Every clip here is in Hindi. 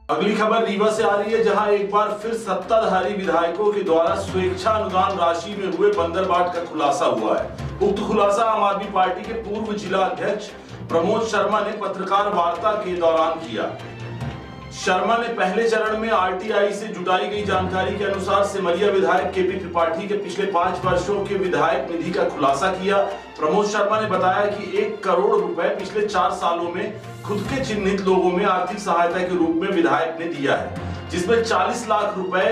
अगली खबर रीवा से आ रही है, जहां एक बार फिर सत्ताधारी विधायकों के द्वारा स्वेच्छा अनुदान राशि में हुए बंदरबाट का खुलासा हुआ है। उक्त खुलासा आम आदमी पार्टी के पूर्व जिला अध्यक्ष प्रमोद शर्मा ने पत्रकार वार्ता के दौरान किया। शर्मा ने पहले चरण में आरटीआई से जुटाई गई जानकारी के अनुसार सिमरिया विधायक केपी त्रिपाठी के पिछले 5 वर्षों के विधायक निधि का खुलासा किया। प्रमोद शर्मा ने बताया कि 1 करोड़ रुपए पिछले 4 सालों में खुद के चिन्हित लोगों में आर्थिक सहायता के रूप में विधायक ने दिया है, जिसमें 40 लाख रुपए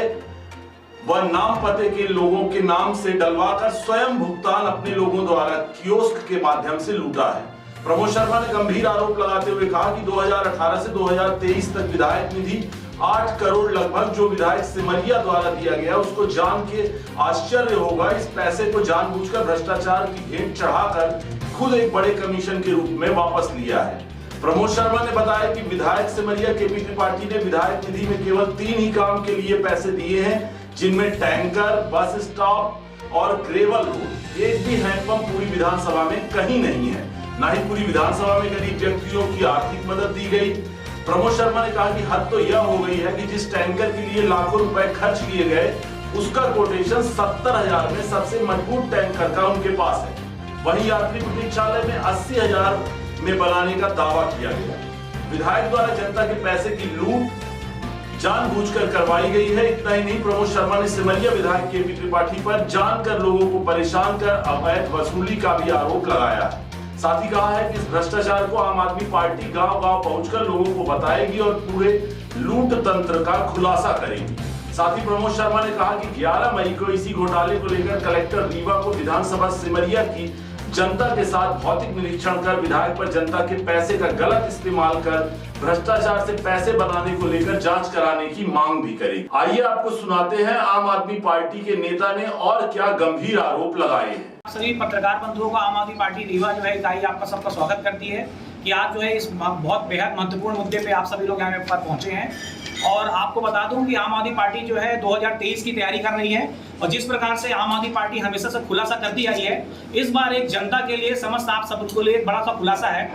व नाम पते के लोगों के नाम से डलवाकर स्वयं भुगतान अपने लोगों द्वारा कियोस्क के माध्यम से लूटा है। प्रमोद शर्मा ने गंभीर आरोप लगाते हुए कहा कि 2018 से 2023 तक विधायक निधि 8 करोड़ लगभग जो विधायक सिमरिया द्वारा दिया गया, उसको जान के आश्चर्य होगा। इस पैसे को जानबूझकर भ्रष्टाचार की भेंट चढ़ाकर खुद एक बड़े कमीशन के रूप में वापस लिया है। प्रमोद शर्मा ने बताया कि विधायक सिमरिया केपी त्रिपाठी ने विधायक निधि में केवल 3 ही काम के लिए पैसे दिए हैं, जिनमें टैंकर, बस स्टॉप और ग्रेवल रोड। एक भी हैंडपंप पूरी विधानसभा में कहीं नहीं है, न ही पूरी विधानसभा में गरीब व्यक्तियों की आर्थिक मदद दी गई। प्रमोद शर्मा ने कहा कि हद तो यह हो गई है कि जिस टैंकर के लिए लाखों रुपए खर्च किए गए, उसका कोटेशन 70,000 में सबसे मजबूत टैंकर का उनके पास है। वहीं यात्री प्रतीक्षालय में 80,000 में बनाने का दावा किया गया। विधायक द्वारा जनता के पैसे की लूट जानबूझकर करवाई गई है। इतना ही नहीं, प्रमोद शर्मा ने सिमरिया विधायक केपी त्रिपाठी पर जानकर लोगों को परेशान कर अवैध वसूली का भी आरोप लगाया। साथ ही कहा है कि इस भ्रष्टाचार को आम आदमी पार्टी गांव-गांव पहुंचकर लोगों को बताएगी और पूरे लूट तंत्र का खुलासा करेगी। साथ ही प्रमोद शर्मा ने कहा कि 11 मई को इसी घोटाले को लेकर कलेक्टर रीवा को विधानसभा सिमरिया की जनता के साथ भौतिक निरीक्षण कर विधायक पर जनता के पैसे का गलत इस्तेमाल कर भ्रष्टाचार से पैसे बनाने को लेकर जांच कराने की मांग भी करेगी। आइए आपको सुनाते हैं आम आदमी पार्टी के नेता ने और क्या गंभीर आरोप लगाए हैं। सभी पत्रकार बंधुओं को आम आदमी पार्टी रीवा जो है इकाई आपका सबका स्वागत करती है कि आज जो है इस बहुत बेहद महत्वपूर्ण मुद्दे पे आप सभी लोग यहाँ पर पहुंचे हैं। और आपको बता दूं कि आम आदमी पार्टी जो है 2023 की तैयारी कर रही है और जिस प्रकार से आम आदमी पार्टी हमेशा से खुलासा करती आई है, इस बार एक जनता के लिए समस्त आप सबको लिए एक बड़ा सा खुलासा है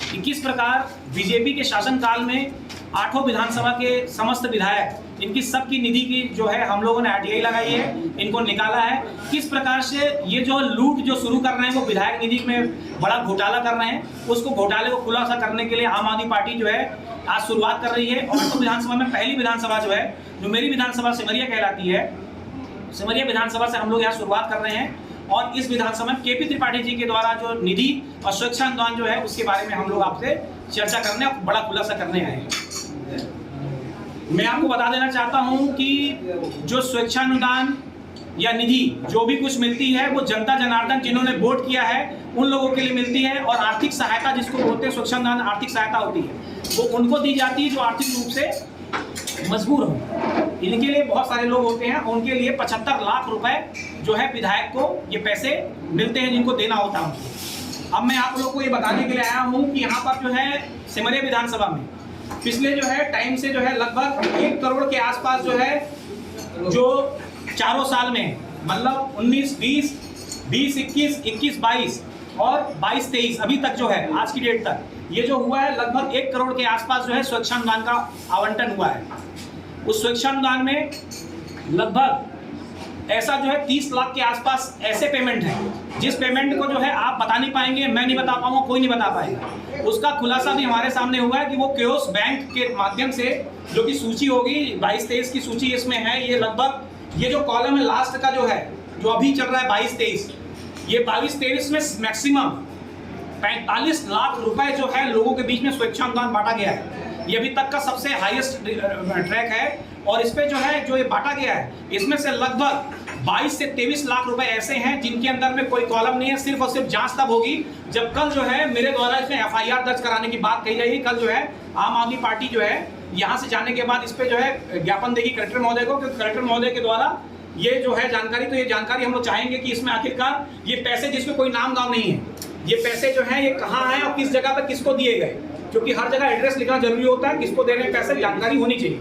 कि किस प्रकार बीजेपी के शासनकाल में 8 विधानसभा के समस्त विधायक, इनकी सबकी निधि की जो है हम लोगों ने आरटीआई लगाई है, इनको निकाला है। किस प्रकार से ये जो लूट जो शुरू कर रहे हैं वो विधायक निधि में बड़ा घोटाला कर रहे हैं, उसको घोटाले को खुलासा करने के लिए आम आदमी पार्टी जो है आज शुरुआत कर रही है। और तो विधानसभा में पहली विधानसभा जो है, जो मेरी विधानसभा सिमरिया कहलाती है, सिमरिया विधानसभा से हम लोग यहाँ शुरुआत कर रहे हैं। और इस विधानसभा में केपी त्रिपाठी जी के द्वारा जो निधि और स्वेच्छा अनुदान जो है उसके बारे में हम लोग आपसे चर्चा करने और बड़ा खुलासा करने आए हैं। मैं आपको बता देना चाहता हूं कि जो स्वेच्छा अनुदान या निधि जो भी कुछ मिलती है वो जनता जनार्दन जिन्होंने वोट किया है उन लोगों के लिए मिलती है। और आर्थिक सहायता जिसको बोलते हैं स्वेच्छा अनुदान आर्थिक सहायता होती है, वो उनको दी जाती है जो आर्थिक रूप से मजबूर हो। इनके लिए बहुत सारे लोग होते हैं, उनके लिए 75 लाख रुपए जो है विधायक को ये पैसे मिलते हैं जिनको देना होता है। अब मैं आप लोग को ये बताने के लिए आया हूँ कि यहाँ पर जो है सिमरिया विधानसभा में पिछले जो है टाइम से जो है लगभग 1 करोड़ के आसपास जो है जो चारों साल में मतलब 19, 20, 21, 22 और 22-23 अभी तक जो है आज की डेट तक ये जो हुआ है लगभग 1 करोड़ के आसपास जो है स्वेच्छा अनुदान का आवंटन हुआ है। उस स्वेच्छा अनुदान में लगभग ऐसा जो है 30 लाख के आसपास ऐसे पेमेंट है जिस पेमेंट को जो है आप बता नहीं पाएंगे, मैं नहीं बता पाऊंगा, कोई नहीं बता पाएगा। उसका खुलासा भी हमारे सामने हुआ है कि वो कियोस्क बैंक के माध्यम से जो कि सूची होगी 22-23 की सूची इसमें है। ये लगभग ये जो कॉलम है लास्ट का जो है जो अभी चल रहा है 22-23, ये 22-23 में मैक्सिमम 45 लाख रुपए जो है लोगों के बीच में स्वेच्छा अनुदान बांटा गया है। ये अभी तक का सबसे हाईएस्ट ट्रैक है। और इस पे जो है जो ये बांटा गया है इसमें से लगभग 22 से 23 लाख रुपए ऐसे हैं जिनके अंदर में कोई कॉलम नहीं है। सिर्फ और सिर्फ जांच तब होगी जब कल जो है मेरे द्वारा इसमें एफआईआर दर्ज कराने की बात कही जाएगी। कल जो है आम आदमी पार्टी जो है यहाँ से जाने के बाद इस पे जो है ज्ञापन देगी कलेक्टर महोदय को, क्योंकि कलेक्टर महोदय के द्वारा ये जो है जानकारी, तो ये जानकारी हम लोग चाहेंगे कि इसमें आखिरकार ये पैसे जिसमें कोई नाम गाँव नहीं है, ये पैसे जो है ये कहाँ है और किस जगह पर किसको दिए गए, क्योंकि हर जगह एड्रेस लिखना जरूरी होता है, किसको देने पैसे जानकारी होनी चाहिए।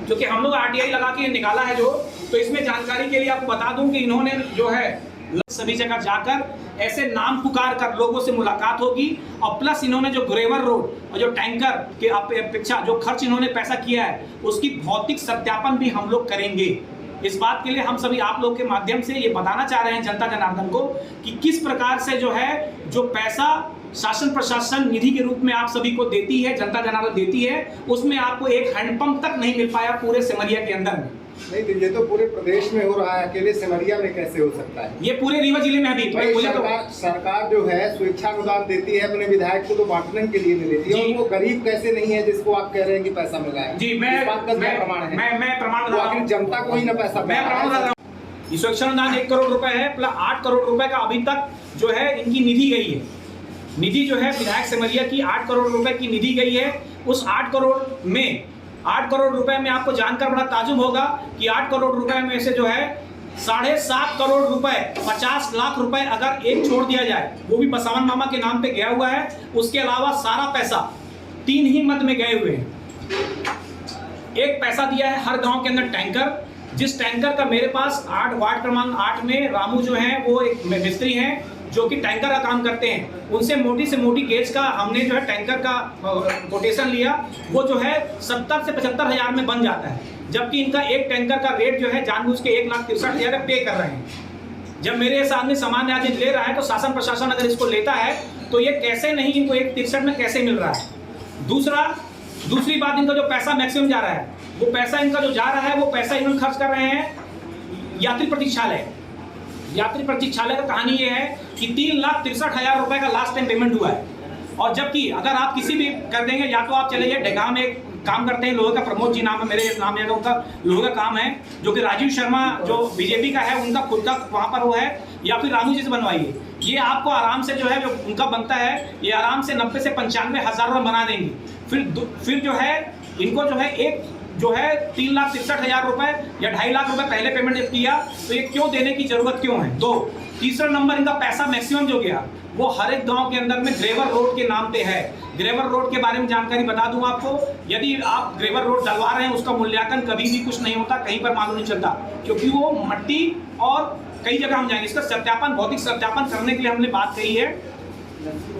क्योंकि हम लोग आरटीआई लगा के निकाला है जो, तो इसमें जानकारी के लिए आपको बता दूं कि इन्होंने जो है सभी जगह जाकर ऐसे नाम पुकार कर लोगों से मुलाकात होगी और प्लस इन्होंने जो ग्रेवर रोड और जो टैंकर के अपेक्षा जो खर्च इन्होंने पैसा किया है उसकी भौतिक सत्यापन भी हम लोग करेंगे। इस बात के लिए हम सभी आप लोग के माध्यम से ये बताना चाह रहे हैं जनता जनार्दन को कि किस प्रकार से जो है जो पैसा शासन प्रशासन निधि के रूप में आप सभी को देती है, जनता जनार्दन देती है, उसमें आपको एक हैंडपंप तक नहीं मिल पाया पूरे सिमरिया के अंदर में। नहीं तो ये तो पूरे प्रदेश में हो रहा है, अकेले सिमरिया में कैसे हो सकता है? ये पूरे रीवा जिले में अभी सरकार जो है स्वेच्छा अनुदान देती है अपने विधायक को तो बांटने के लिए नहीं देती है, और वो गरीब कैसे नहीं है जिसको आप कह रहे हैं कि पैसा मिला है? जी मैं प्रमाण है, मैं प्रमाण बता रहा हूं, जनता को ही ना पैसा, मैं प्रमाण बता रहा हूं। स्वेच्छा अनुदान 1 करोड़ रुपए है, प्लस 8 करोड़ रुपए का अभी तक जो है इनकी निधि गई है। निधि जो है विधायक सिमरिया की 8 करोड़ रुपए की निधि गई है। उस 8 करोड़ रुपए में आपको जानकर बड़ा ताजुब होगा कि 8 करोड़ रुपए में से जो है 7.5 करोड़ रुपए 50 लाख रुपए अगर एक छोड़ दिया जाए, वो भी बसवन मामा के नाम पे गया हुआ है। उसके अलावा सारा पैसा 3 ही मद में गए हुए हैं। एक पैसा दिया है हर गांव के अंदर टैंकर, जिस टैंकर का मेरे पास 8 वार्ड क्रमांक 8 में रामू जो है वो एक मिस्त्री हैं जो कि टैंकर का काम करते हैं। उनसे मोटी से मोटी गेज का हमने जो है टैंकर का कोटेशन लिया, वो जो है 70 से 75 हज़ार में बन जाता है, जबकि इनका एक टैंकर का रेट जो है जानबूझ के 1,63,000 पे कर रहे हैं। जब मेरे सामने सामान्य आदमी ले रहा है तो शासन प्रशासन अगर इसको लेता है तो ये कैसे नहीं, इनको 1,63 में कैसे मिल रहा है? दूसरी बात, इनका जो पैसा मैक्सिमम जा रहा है, वो पैसा इनका जो जा रहा है वो पैसा इन्होंने खर्च कर रहे हैं यात्री प्रतीक्षालय का। कहानी ये है कि 3,63,000 रुपए का लास्ट टाइम पेमेंट हुआ है, और जबकि अगर आप किसी भी कर देंगे, या तो आप चले जाइए डेगा में काम करते हैं लोहे का, प्रमोद जी नाम है, मेरे नाम है, उनका लोहे का काम है, जो कि राजीव शर्मा जो बीजेपी का है उनका खुद का वहाँ पर वो है, या फिर रामू जी से बनवाइए। ये आपको आराम से जो है जो उनका बनता है ये आराम से 90 से 95 हज़ार रुपये बना देंगे। फिर जो है इनको जो है एक जो है 3,63,000 रुपए या 2.5 लाख रुपए पहले पेमेंट जब किया तो ये क्यों देने की जरूरत क्यों है? 2, तीसरा नंबर, इनका पैसा मैक्सिमम जो गया वो हर एक गांव के अंदर में ग्रेवर रोड के नाम पे है। ग्रेवर रोड के बारे में जानकारी बता दूं आपको, यदि आप ग्रेवर रोड डलवा रहे हैं उसका मूल्यांकन कभी भी कुछ नहीं होता, कहीं पर मालूम नहीं चलता, क्योंकि वो मट्टी और कई जगह हम जाएंगे। इसका सत्यापन, भौतिक सत्यापन करने के लिए हमने बात कही है,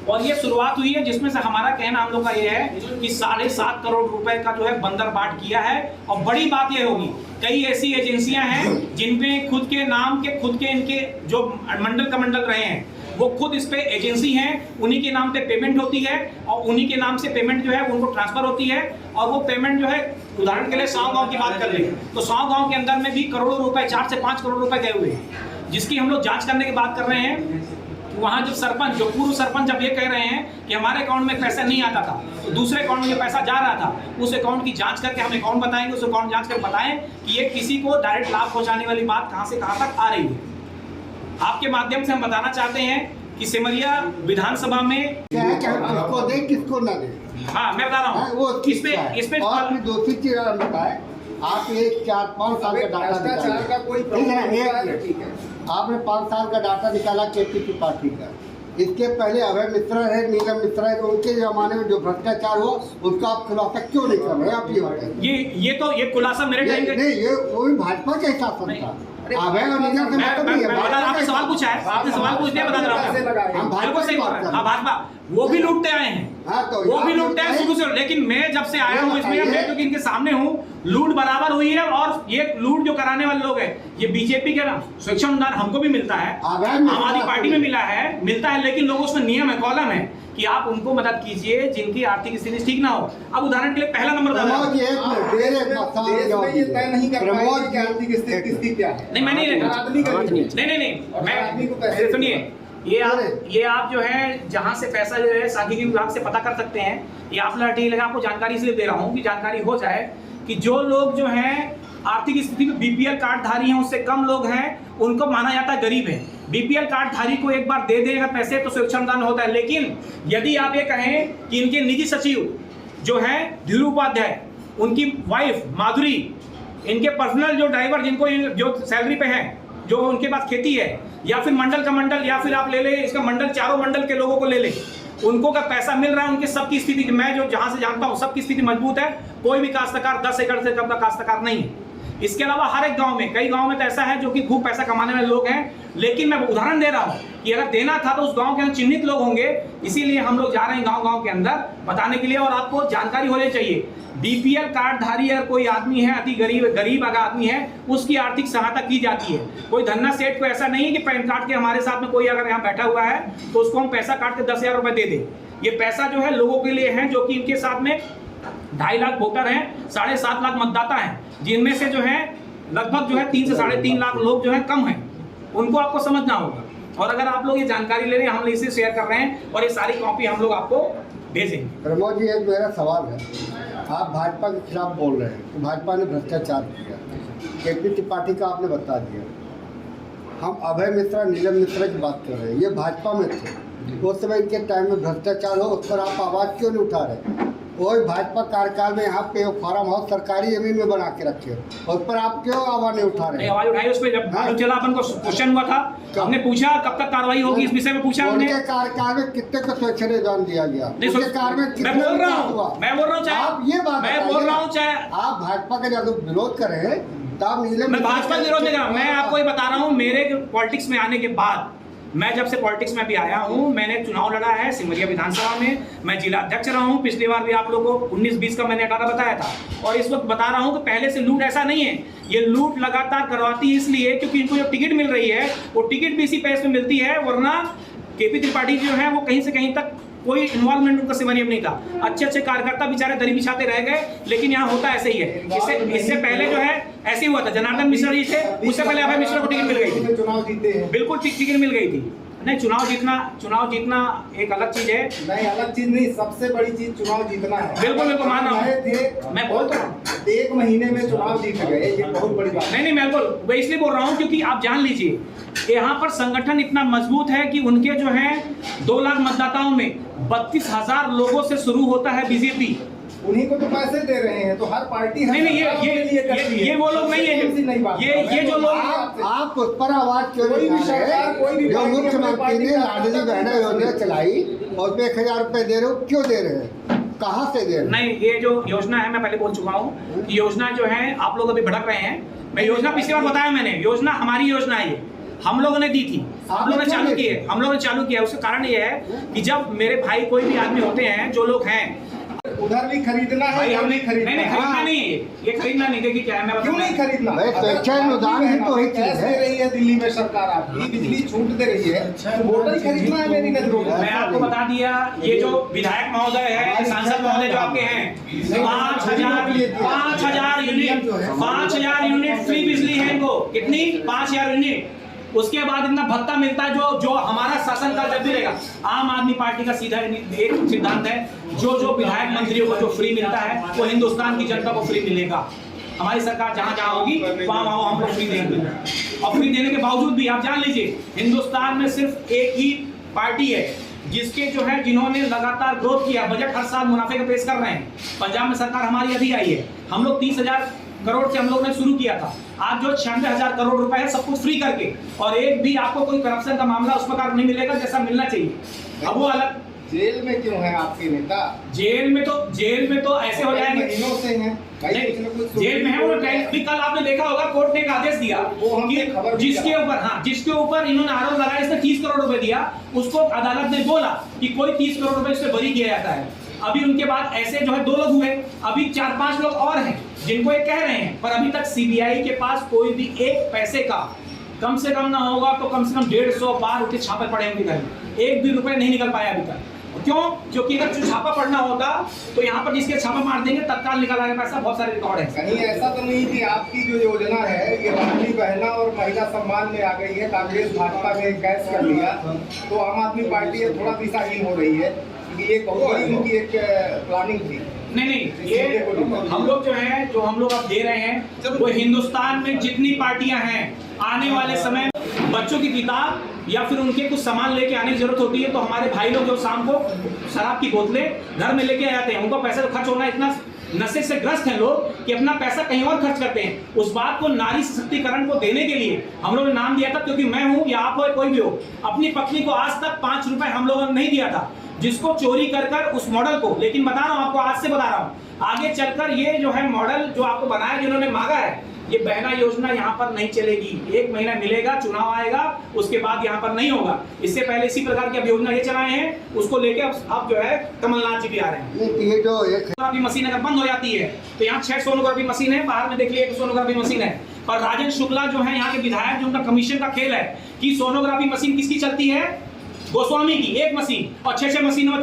और ये शुरुआत हुई है जिसमें से हमारा कहना हम लोग का ये है कि 7.5 करोड़ रुपए का जो है बंदर बाट किया है। और बड़ी बात ये होगी, कई ऐसी एजेंसियां हैं जिनमें खुद के नाम के खुद के इनके जो मंडल कमंडल रहे हैं वो खुद इस पे एजेंसी हैं, उन्हीं के नाम पे पेमेंट होती है, और उन्हीं के नाम से पेमेंट जो है उनको ट्रांसफर होती है। और वो पेमेंट जो है, उदाहरण के लिए 100 गाँव की बात कर ले तो 100 गाँव के अंदर में भी करोड़ों रुपए, 4 से 5 करोड़ रुपए गए हुए हैं, जिसकी हम लोग जाँच करने की बात कर रहे हैं। वहाँ जो सरपंच, जो पूर्व सरपंच जब ये कह रहे हैं कि हमारे अकाउंट में पैसा नहीं आता था, तो दूसरे अकाउंट में जो पैसा जा रहा था उस अकाउंट की जांच करके हम अकाउंट बताएंगे, उस अकाउंट जांच करके बताएं कि ये किसी को डायरेक्ट लाभ पहुंचाने वाली बात कहां से कहां तक आ रही है। आपके माध्यम से हम बताना चाहते हैं कि सिमरिया विधानसभा में किसको दे किसको ना दे, हाँ मैं बता रहा हूँ इसमें और भी दूसरी चीज बताए, आप एक 4-5 साल का डाटा का कोई ठीक है, आपने 5 साल का डाटा निकाला केपीसी पार्टी का, इसके पहले अभय मिश्रा है, नीलम मिश्रा है, उनके जमाने में जो भ्रष्टाचार हुआ उसका आप खुलासा क्यों नहीं कर रहे? आप ये बताइए। ये खुलासा मेरे टाइम नहीं, ये वो भी भाजपा के हिसाब से था। अभय और नीलम से मतलब नहीं है। आपने सवाल पूछा है, आपने सवाल पूछ दिया, बता रहा हूँ। हम भाजपा की बात कर रहे हैं। भाजपा वो भी लूटते आए हैं, तो वो भी लूटते हैं शुरू से, लेकिन मैं जब से आया हूँ इसमें, मैं क्योंकि इनके सामने हूँ, लूट बराबर हुई है। और ये लूट जो कराने वाले लोग हैं ये बीजेपी के ना, स्वेच्छा अनुदान हमको भी मिलता है, आम आदमी पार्टी में मिलता है, लेकिन लोगों उसमें नियम है, कॉलम है कि आप उनको मदद कीजिए जिनकी आर्थिक स्थिति ठीक ना हो। अब उदाहरण के लिए पहला नंबर नहीं, सुनिए, ये आप जो है जहां से पैसा जो है सांख्यिकी विभाग से पता कर सकते हैं। ये आप लड़ाई लगा, आपको जानकारी इसलिए दे रहा हूं कि जानकारी हो जाए कि जो लोग जो हैं आर्थिक स्थिति में बीपीएल कार्ड धारी हैं, उससे कम लोग हैं, उनको माना जाता है गरीब है। बीपीएल कार्ड धारी को एक बार दे देगा पैसे तो स्वेच्छा अनुदान होता है। लेकिन यदि आप ये कहें कि इनके निजी सचिव जो है धीरू उपाध्याय, उनकी वाइफ माधुरी, इनके पर्सनल जो ड्राइवर जिनको जो सैलरी पे हैं, जो उनके पास खेती है, या फिर मंडल का मंडल, या फिर आप ले ले इसका मंडल, चारों मंडल के लोगों को ले ले, उनको का पैसा मिल रहा है, उनके सबकी स्थिति, मैं जो जहां से जानता हूं सबकी स्थिति मजबूत है। कोई भी काश्तकार 10 एकड़ से कम का काश्तकार नहीं है। इसके अलावा हर एक गांव में, कई गांव में तो ऐसा है जो कि खूब पैसा कमाने वाले लोग हैं, लेकिन मैं उदाहरण दे रहा हूँ कि अगर देना था तो उस गांव के अंदर चिन्हित लोग होंगे, इसीलिए हम लोग जा रहे हैं गांव-गांव के अंदर बताने के लिए। और आपको जानकारी होनी चाहिए, बीपीएल कार्डधारी अगर कोई आदमी है, अति गरीब अगर आदमी है, उसकी आर्थिक सहायता की जाती है। कोई धन्ना सेठ को ऐसा नहीं है कि पैन कार्ड के हमारे साथ में कोई अगर यहाँ बैठा हुआ है तो उसको हम पैसा काट के 10,000 रुपए दे दें। ये पैसा जो है लोगों के लिए है, जो कि इनके साथ में 2.5 लाख वोटर हैं, 7.5 लाख मतदाता हैं, जिनमें से जो है लगभग जो है 3 से 3.5 लाख लोग जो है कम हैं। उनको आपको समझना होगा। और अगर आप लोग ये जानकारी ले रहे हैं, हम इसे शेयर कर रहे हैं और ये सारी कॉपी हम लोग आपको भेजेंगे। प्रमोद जी, एक मेरा सवाल है, आप भाजपा के खिलाफ बोल रहे हैं कि भाजपा ने भ्रष्टाचार किया, केपी त्रिपाठी का आपने बता दिया। हम अभय मिश्रा, नीलम मिश्रा की बात कर रहे हैं, ये भाजपा में थे, उस समय इनके टाइम में भ्रष्टाचार हो, उस पर आप आवाज़ क्यों नहीं उठा रहे? वही भाजपा कार्यकाल में यहाँ पे फार्म हाउस सरकारी जमीन में बना के रखे, उस पर आप क्यों आवाज़ नहीं उठा रहे? आवाज उठाई उस पर, जब मालूम चला अपन को क्वेश्चन हुआ था, हमने पूछा कब तक कार्रवाई होगी इस विषय में पूछा हमने। उनके कार्यकाल में कितने को स्वेच्छा निदान दिया गया? उनके कार्य में कितने मैं बोल रहा हूँ चाहे आप ये बात, मैं बोल रहा हूँ चाहे आप भाजपा का जब विरोध करें तो आप नीलम, मैं भाजपा का विरोध नहीं कर रहा, मैं आपको ये बता रहा हूँ, मेरे पॉलिटिक्स में आने के बाद, मैं जब से पॉलिटिक्स में भी आया हूँ, मैंने चुनाव लड़ा है सिमरिया विधानसभा में, मैं जिला अध्यक्ष रहा हूँ, पिछली बार भी आप लोगों को 19-20 का मैंने 18 बताया था। और इस वक्त बता रहा हूँ कि पहले से लूट ऐसा नहीं है, ये लूट लगातार करवाती है इसलिए क्योंकि इनको जो टिकट मिल रही है वो टिकट भी इसी पैसे में मिलती है, वरना केपी त्रिपाठी जो है वो कहीं से कहीं तक कोई इन्वॉल्वमेंट उनका सिमरिया में नहीं था। अच्छे कार्यकर्ता बेचारे दरी बिछाते रह गए, लेकिन यहाँ होता ऐसे ही है। इससे पहले जो है ऐसे ही हुआ था, जनार्दन मिश्रा जी थे, उससे पहले अभय मिश्रा को टिकट मिल गई थी, चुनाव जीते हैं, बिल्कुल टिकट मिल गई थी। नहीं, चुनाव जीतना एक अलग चीज है। नहीं, अलग चीज नहीं, सबसे बड़ी चीज चुनाव जीतना है। बिल्कुल मान रहा हूँ, थे, मैं बोलता हूँ 1 महीने में चुनाव जीत गए, ये बहुत बड़ी बात। नहीं, बिल्कुल मैं इसलिए बोल रहा हूँ क्योंकि आप जान लीजिए, यहाँ पर संगठन इतना मजबूत है कि उनके जो है 2 लाख मतदाताओं में 32,000 लोगों से शुरू होता है बीजेपी। उन्हीं को तो पैसे दे रहे हैं, तो हर पार्टी नहीं, ये वो लोग नहीं है, ये जो लोग, आप उस पर आवाज क्यों नहीं उठा रहे? जो मुख्यमंत्री ने लाडली बहना योजना चलाई और पे 1,000 रुपए दे रहे हो, क्यों दे रहे हैं, कहाँ से दे रहे हैं? नहीं, ये जो योजना है मैं पहले बोल चुका हूँ कि योजना जो है आप लोग अभी भटक रहे हैं। मैं योजना पिछली बार बताया मैंने, योजना हमारी योजना है, ये हम लोगों ने दी थी, हम लोगों ने चालू की है, हम लोगों ने चालू किया। उसका कारण ये है कि जब मेरे भाई कोई भी आदमी होते हैं, जो लोग हैं, उधर भी खरीदना है, भाई हम नहीं खरीदना, खरीदना नहीं है, ये खरीदना नहीं। देखिए क्या है, मैं क्यों नहीं खरीदना? स्वेच्छा अनुदान ही तो ही कैश दे रही है दिल्ली में सरकार, आपकी बिजली छूट दे रही है, तो वोटर खरीदना है मेरी नजरों में। मैं आपको बता दिया, ये जो विधायक महोदय है, सांसद महोदय जो आपके हैं, 5,000 यूनिट फ्री बिजली है इनको। कितनी? 5,000 यूनिट। उसके बाद इतना भत्ता मिलता है जो हमारा शासनकाल जब भी रहेगा। आम आदमी पार्टी का सीधा एक सिद्धांत है, जो विधायक मंत्रियों को जो फ्री मिलता है वो हिंदुस्तान की जनता को फ्री मिलेगा। हमारी सरकार जहां जहां होगी वहां हम लोग फ्री देंगे। और फ्री देने के बावजूद भी आप जान लीजिए, हिंदुस्तान में सिर्फ एक ही पार्टी है जिसके जो है जिन्होंने लगातार ग्रोथ किया, बजट हर साल मुनाफे का पेश कर रहे हैं। पंजाब में सरकार हमारी अभी आई है, हम लोग 30,000 करोड़ से हम लोग ने शुरू किया था, आज जो 96,000 करोड़ रुपए है सब कुछ फ्री करके, और एक भी आपको कोई करप्शन का मामला उस प्रकार नहीं मिलेगा जैसा मिलना चाहिए। अब वो अलग, जेल में क्यों है आपके नेता? जेल में तो ऐसे हो जाएंगे, महीनों से हैं जेल में है वो। अभी कल आपने देखा होगा, कोर्ट ने एक आदेश दिया कि जिसके ऊपर इन्होंने आरोप लगाया, इसने 30 करोड़ रुपए दिया, उसको अदालत ने बोला कि कोई 30 करोड़ रुपए इससे बरी किया जाता है। अभी उनके बाद ऐसे जो है 2 लोग हुए, अभी 4-5 लोग और हैं जिनको ये कह रहे हैं, पर अभी तक सीबीआई के पास कोई भी एक पैसे का, कम से कम ना होगा तो कम से कम 150 बार उनके छापे पड़े होंगे घर में, 1 भी रुपए नहीं निकल पाया अभी तक। क्यों? क्योंकि अगर छापा पड़ना होता तो यहाँ पर जिसके छापा मार देंगे तत्काल निकल आएगा पैसा, बहुत सारे रिकॉर्ड है। कहीं ऐसा तो नहीं कि आपकी जो योजना है ये लाडली बहना और महिला सम्मान में आ गई है, कांग्रेस भाजपा ने कैच कर लिया, तो आम आदमी पार्टी थोड़ा दिशाहीन हो रही है, क्योंकि ये बहुत बड़ी उनकी एक प्लानिंग थी। नहीं, ये हम लोग जो है, जो हम लोग अब दे रहे हैं, वो हिंदुस्तान में जितनी पार्टियां हैं, आने वाले समय बच्चों की किताब या फिर उनके कुछ सामान लेके आने की जरूरत होती है, तो हमारे भाई लोग जो शाम को शराब की बोतलें घर में लेके आ जाते हैं, उनको पैसा तो खर्च होना, इतना नशे से ग्रस्त हैं लोग कि अपना पैसा कहीं और खर्च करते हैं। उस बात को नारी सशक्तिकरण को देने के लिए हम लोगों ने नाम दिया था, क्योंकि मैं हूं या आप हो कोई भी हो, अपनी पत्नी को आज तक 5 रुपए हम लोगों ने नहीं दिया था, जिसको चोरी कर कर उस मॉडल को, लेकिन बता रहा हूं आपको, आज से बता रहा हूं, आगे चलकर ये जो है मॉडल जो आपको बनाया, जिन्होंने मांगा है, ये बहना योजना यहाँ पर नहीं चलेगी। 1 महीना मिलेगा, चुनाव आएगा, उसके बाद यहाँ पर नहीं होगा। इससे पहले इसी प्रकार की अब योजना ये चलाए हैं, उसको लेके अब जो है कमलनाथ जी भी आ रहे हैं। ये जो एक सोनोग्राफी मशीन अगर बंद हो जाती है तो यहाँ 6 सोनोग्राफी मशीन है, बाहर में देख लिए 1 सोनोग्राफी मशीन है। पर राजन शुक्ला जो है यहाँ के विधायक, जो उनका कमीशन का खेल है कि सोनोग्राफी मशीन किसकी चलती है, गोस्वामी की 1 मशीन, और 6 मशीनों में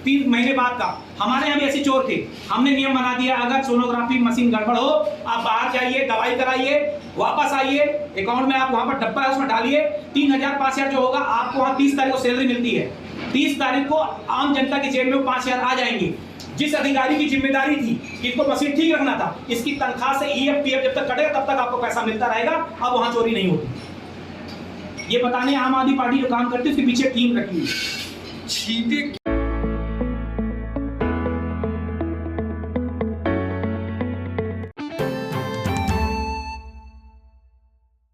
3 महीने बाद का। हमारे यहाँ भी ऐसे चोर थे, हमने नियम बना दिया, अगर सोनोग्राफी मशीन गड़बड़ हो, आप बाहर जाइए, दवाई कराइए, वापस आइए, अकाउंट में आप वहां पर डब्बा है उसमें डालिए, 3000 5000 जो होगा आपको वहां 30 तारीख को सैलरी मिलती है, 30 तारीख को आम जनता की जेब में 5000 आ जाएंगे। जिस अधिकारी की जिम्मेदारी थी कि इसको मशीन ठीक रखना था, इसकी तनख्वाह से EF PF जब तक कटेगा तब तक आपको पैसा मिलता रहेगा। अब वहां चोरी नहीं होती। ये बताने आम आदमी पार्टी जो काम करती है उसके पीछे टीम रखी हुई है।